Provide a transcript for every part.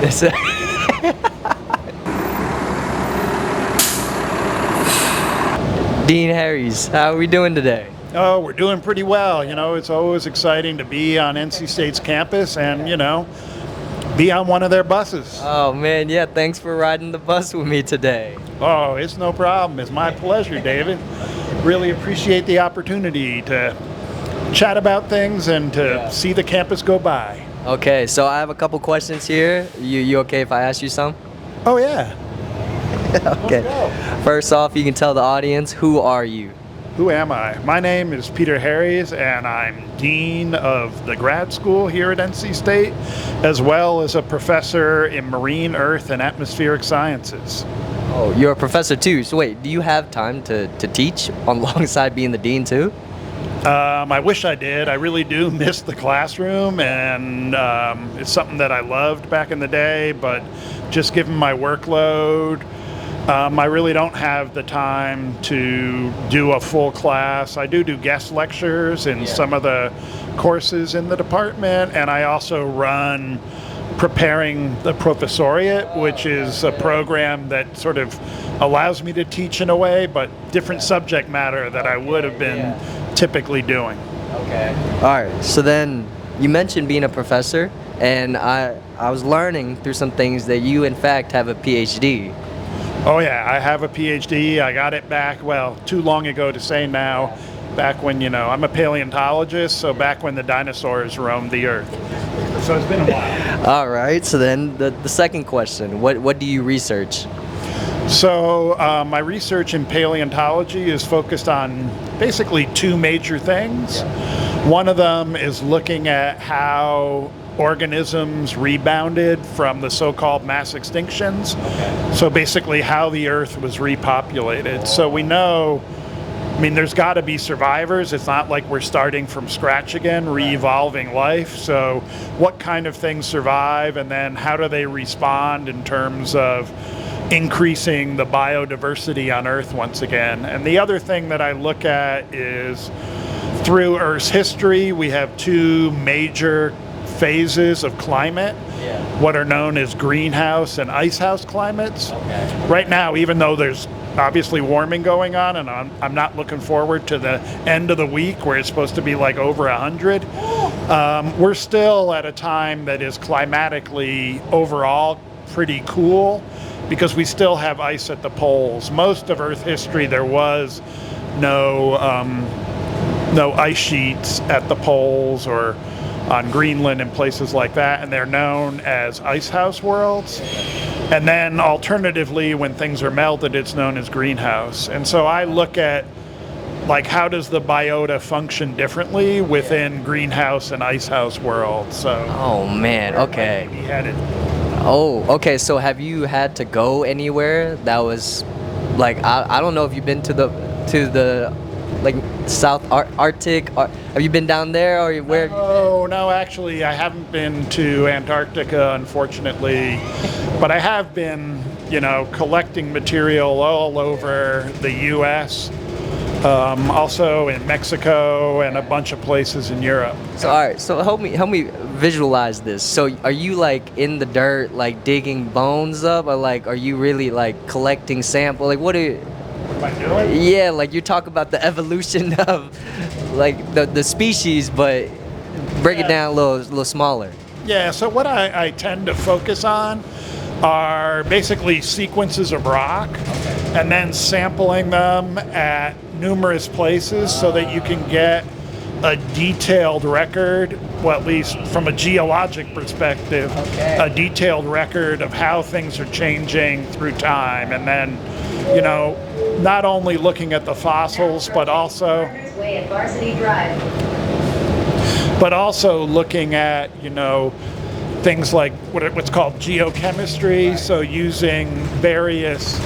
It's Dean Harries, how are we doing today? Oh, we're doing pretty well. You know, it's always exciting to be on NC State's campus and, you know, be on one of their buses. Oh man, yeah, thanks for riding the bus with me today. Oh, it's no problem. It's my pleasure, David. Really appreciate the opportunity to chat about things and to see the campus go by. Okay, so I have a couple questions here. You okay if I ask you some? Oh, yeah. Okay. First off, you can tell the audience, who are you? Who am I? My name is Peter Harries, and I'm Dean of the grad school here at NC State, as well as a professor in marine, earth, and atmospheric sciences. Oh, you're a professor too. So wait, do you have time to teach alongside being the dean too? I wish I did. I really do miss the classroom, and it's something that I loved back in the day, but just given my workload, I really don't have the time to do a full class. I do guest lectures in some of the courses in the department, and I also run Preparing the Professoriate, which is a program that sort of allows me to teach in a way, but different subject matter that I would have been typically doing. Okay. All right. So then you mentioned being a professor, and I was learning through some things that you in fact have a PhD. Oh yeah, I have a PhD. I got it back, well, too long ago to say now, back when, you know, I'm a paleontologist, so back when the dinosaurs roamed the earth. So it's been a while. All right. So then the second question, what do you research? So my research in paleontology is focused on basically two major things. One of them is looking at how organisms rebounded from the so-called mass extinctions. So basically how the earth was repopulated. So we know, I mean, there's got to be survivors. It's not like we're starting from scratch again, re-evolving life. So what kind of things survive, and then how do they respond in terms of increasing the biodiversity on Earth once again? And the other thing that I look at is through Earth's history, we have two major phases of climate, what are known as greenhouse and icehouse climates. Right now, even though there's obviously warming going on, and I'm not looking forward to the end of the week where it's supposed to be like over 100, we're still at a time that is climatically overall pretty cool, because we still have ice at the poles. Most of Earth history, there was no ice sheets at the poles or on Greenland and places like that, and they're known as icehouse worlds. And then alternatively, when things are melted, it's known as greenhouse. And so I look at, like, how does the biota function differently within greenhouse and icehouse worlds? So oh man, okay. Oh, okay. So have you had to go anywhere that was like, I don't know if you've been to the like South Arctic, have you been down there, or where? Oh no, actually I haven't been to Antarctica, unfortunately, but I have been, you know, collecting material all over the US, also in Mexico and a bunch of places in Europe. So all right, so help me visualize this. So are you like in the dirt, like digging bones up, or like are you really like collecting sample? Like what are you? Am I doing? Yeah, like you talk about the evolution of like the species, but break it down a little smaller. Yeah, so what I tend to focus on are basically sequences of rock, and then sampling them at numerous places so that you can get a detailed record, well, at least from a geologic perspective, a detailed record of how things are changing through time. And then, you know, not only looking at the fossils, but also looking at, you know, things like what's called geochemistry, so using various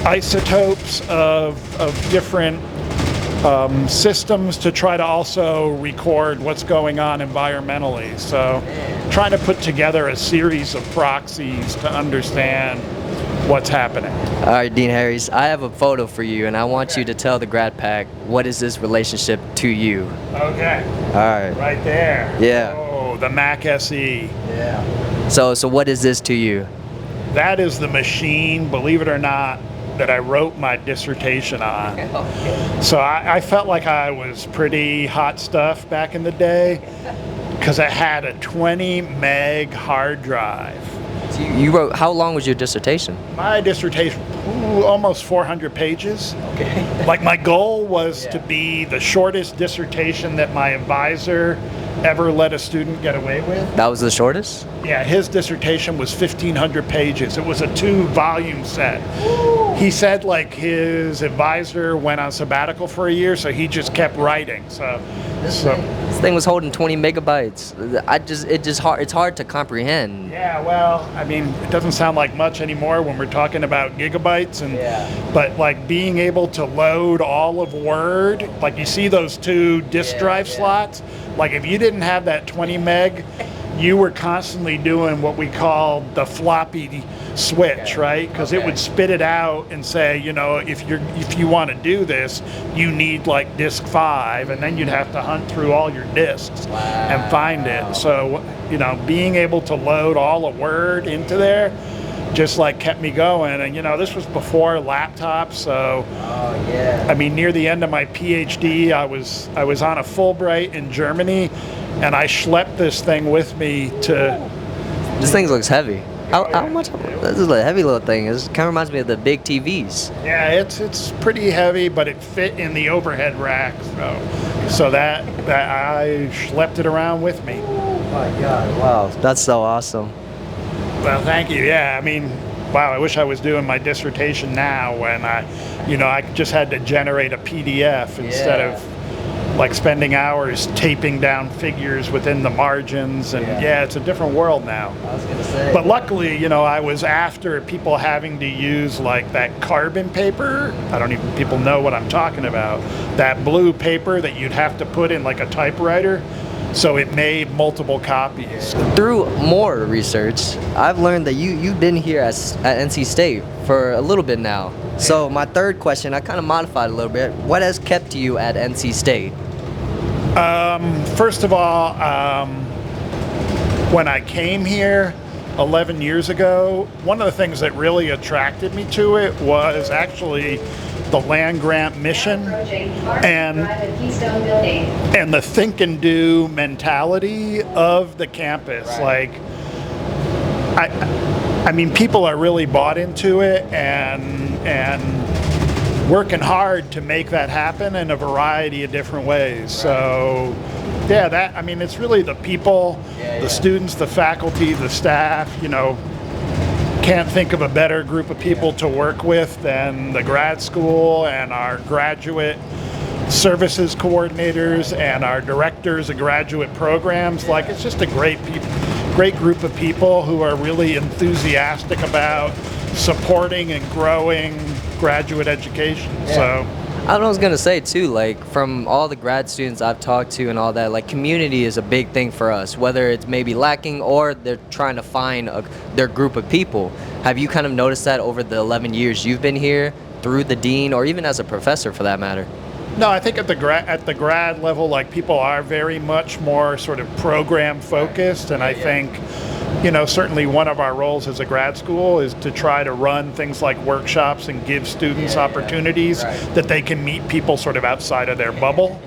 isotopes of different systems to try to also record what's going on environmentally. So trying to put together a series of proxies to understand what's happening. All right, Dean Harries, I have a photo for you, and I want you to tell the grad pack, what is this relationship to you? Okay. All right. Right there. Yeah. Oh, Oh, the Mac SE. Yeah. So what is this to you? That is the machine, believe it or not, that I wrote my dissertation on. Okay. So I felt like I was pretty hot stuff back in the day because I had a 20 meg hard drive. So you wrote, how long was your dissertation? My dissertation, almost 400 pages. Okay. Like my goal was to be the shortest dissertation that my advisor ever let a student get away with. That was the shortest? Yeah, his dissertation was 1,500 pages. It was a 2-volume set. He said like his advisor went on sabbatical for a year, so he just kept writing. This thing was holding 20 megabytes. It's hard to comprehend. Yeah, well, I mean, it doesn't sound like much anymore when we're talking about gigabytes, but like being able to load all of Word, like you see those 2 disk drive slots, like if you didn't have that 20 meg, you were constantly doing what we call the floppy switch, right? Because it would spit it out and say, you know, if you want to do this, you need like disk 5, and then you'd have to hunt through all your disks and find it. So, you know, being able to load all of Word into there just like kept me going. And you know, this was before laptops, so I mean, near the end of my PhD, I was on a Fulbright in Germany, and I schlepped this thing with me to. This thing looks heavy. How much? This is a heavy little thing. It kind of reminds me of the big TVs. Yeah, it's pretty heavy, but it fit in the overhead rack, so that I schlepped it around with me. Oh my God! Wow, that's so awesome. Well, thank you. Yeah, I mean, wow, I wish I was doing my dissertation now when I just had to generate a PDF instead of like spending hours taping down figures within the margins, and it's a different world now. I was gonna say. But luckily, you know, I was after people having to use like that carbon paper. I don't even people know what I'm talking about. That blue paper that you'd have to put in like a typewriter. So it made multiple copies. Through more research, I've learned that you've been here at NC State for a little bit now. So my third question, I kind of modified a little bit. What has kept you at NC State? First of all, when I came here 11 years ago, one of the things that really attracted me to it was actually the land grant mission and the think and do mentality of the campus. Like, I mean, people are really bought into it and working hard to make that happen in a variety of different ways. So, yeah, I mean, it's really the people, the students, the faculty, the staff, you know. Can't think of a better group of people to work with than the grad school and our graduate services coordinators and our directors of graduate programs. Like, it's just a great group of people who are really enthusiastic about supporting and growing graduate education. So I was gonna say too, like from all the grad students I've talked to and all that, like community is a big thing for us, whether it's maybe lacking or they're trying to find their group of people. Have you kind of noticed that over the 11 years you've been here, through the dean or even as a professor for that matter? No, I think at the grad level, like people are very much more sort of program focused, and I think, you know, certainly one of our roles as a grad school is to try to run things like workshops and give students opportunities that they can meet people sort of outside of their bubble.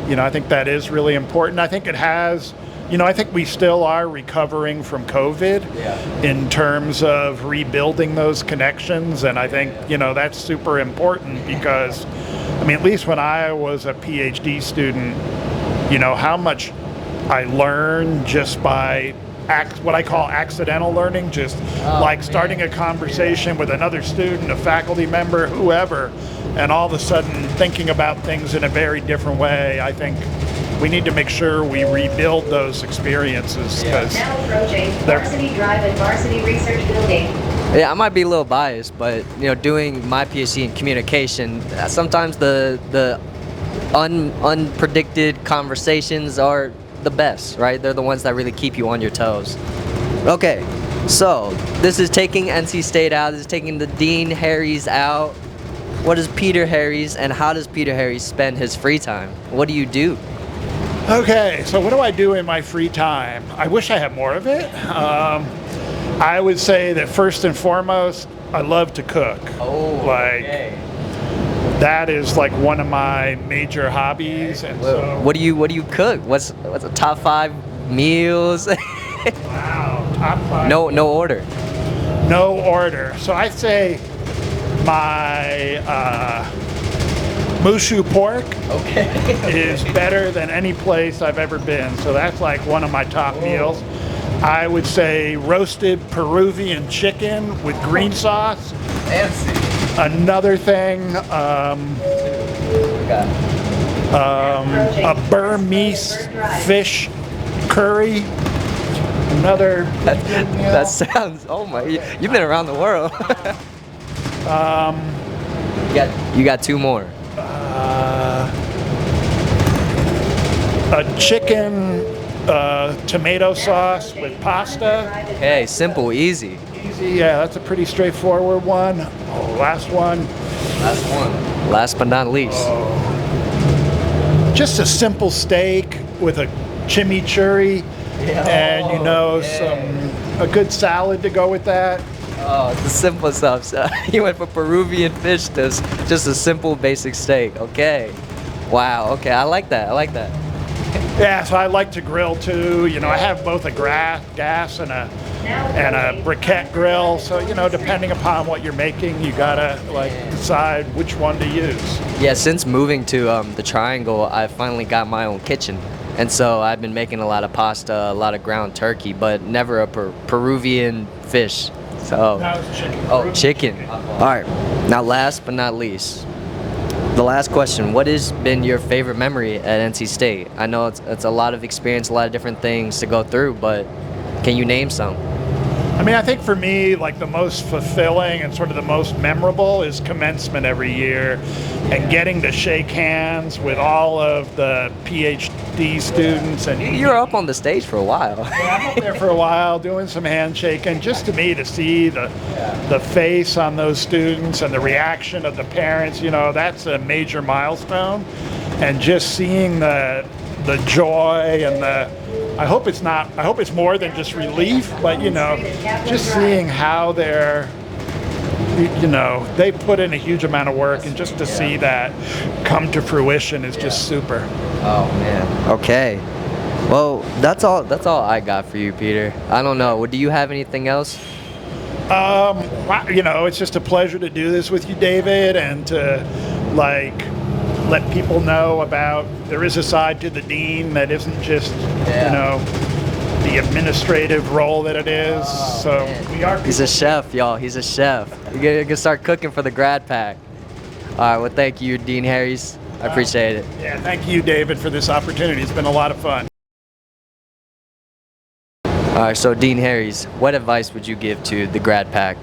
You know, I think that is really important. I think it has, you know, I think we still are recovering from COVID in terms of rebuilding those connections, and I think, you know, that's super important because, I mean, at least when I was a PhD student, you know, how much I learned just by what I call accidental learning, just starting a conversation with another student, a faculty member, whoever, and all of a sudden thinking about things in a very different way. I think we need to make sure we rebuild those experiences. Now approaching Varsity Drive and Varsity Research Building. Yeah, I might be a little biased, but you know, doing my PhD in communication, sometimes the unpredicted conversations are the best, right? They're the ones that really keep you on your toes. Okay, so this is taking NC State out. This is taking the Dean Harries out. What is Peter Harries, and how does Peter Harries spend his free time? What do you do? Okay, so what do I do in my free time? I wish I had more of it. I would say that first and foremost, I love to cook. Oh, like okay. that is like one of my major hobbies, and so What do you cook? What's the top 5 meals? wow, top 5. No order. No order. So I'd say my Moo Shu Pork Okay. is better than any place I've ever been. So that's like one of my top meals. I would say roasted Peruvian chicken with green sauce. Fancy. Another thing, a Burmese fish curry. Another. That sounds. Oh my! You've been around the world. You got 2 more. A chicken tomato sauce with pasta. Okay, simple, easy. Easy, yeah, that's a pretty straightforward one. Oh, last one. Last one. Last but not least. Just a simple steak with a chimichurri, and a good salad to go with that. Oh, the simple stuff. So you went from Peruvian fish to just a simple basic steak. Okay. Wow. Okay, I like that. Yeah, so I like to grill too. I have both a gas and a briquette grill. So depending upon what you're making, you gotta decide which one to use. Yeah, since moving to the Triangle, I finally got my own kitchen, and so I've been making a lot of pasta, a lot of ground turkey, but never a Peruvian fish. So. That was chicken. Oh, chicken. All right. Now, last but not least, the last question: what has been your favorite memory at NC State? I know it's a lot of experience, a lot of different things to go through, but can you name some? I mean, I think for me, the most fulfilling and sort of the most memorable is commencement every year, and getting to shake hands with all of the PhD students. And You were up on the stage for a while. yeah, I'm up there for a while doing some handshaking, just to me to see the face on those students and the reaction of the parents. That's a major milestone, and just seeing the joy and I hope it's more than just relief, but just seeing how they put in a huge amount of work, and just to see that come to fruition is just super. Oh man. Okay. Well, that's all I got for you, Peter. I don't know. Do you have anything else? It's just a pleasure to do this with you, David, and to let people know about there is a side to the dean that isn't just the administrative role that it is. He's a chef, y'all. He's a chef. You can start cooking for the grad pack. All right. Well, thank you, Dean Harries. I appreciate it. Yeah, thank you, David, for this opportunity. It's been a lot of fun. All right. So, Dean Harries, what advice would you give to the grad pack?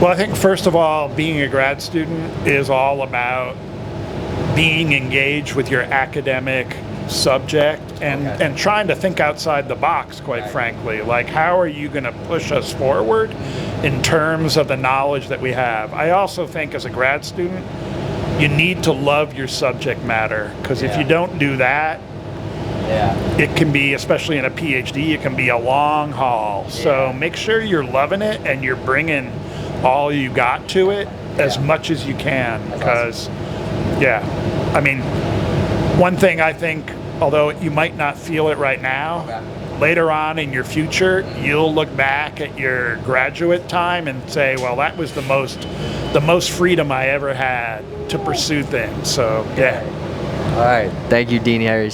Well, I think first of all, being a grad student is all about being engaged with your academic subject and trying to think outside the box, quite frankly. How are you going to push us forward in terms of the knowledge that we have? I also think as a grad student, you need to love your subject matter, because if you don't do that, it can be, especially in a PhD, it can be a long haul. So make sure you're loving it and you're bringing all you got to it as much as you can, because I mean, one thing I think, although you might not feel it right now, later on in your future, you'll look back at your graduate time and say, well, that was the most freedom I ever had to pursue things. So, yeah. All right. Thank you, Dean Harries.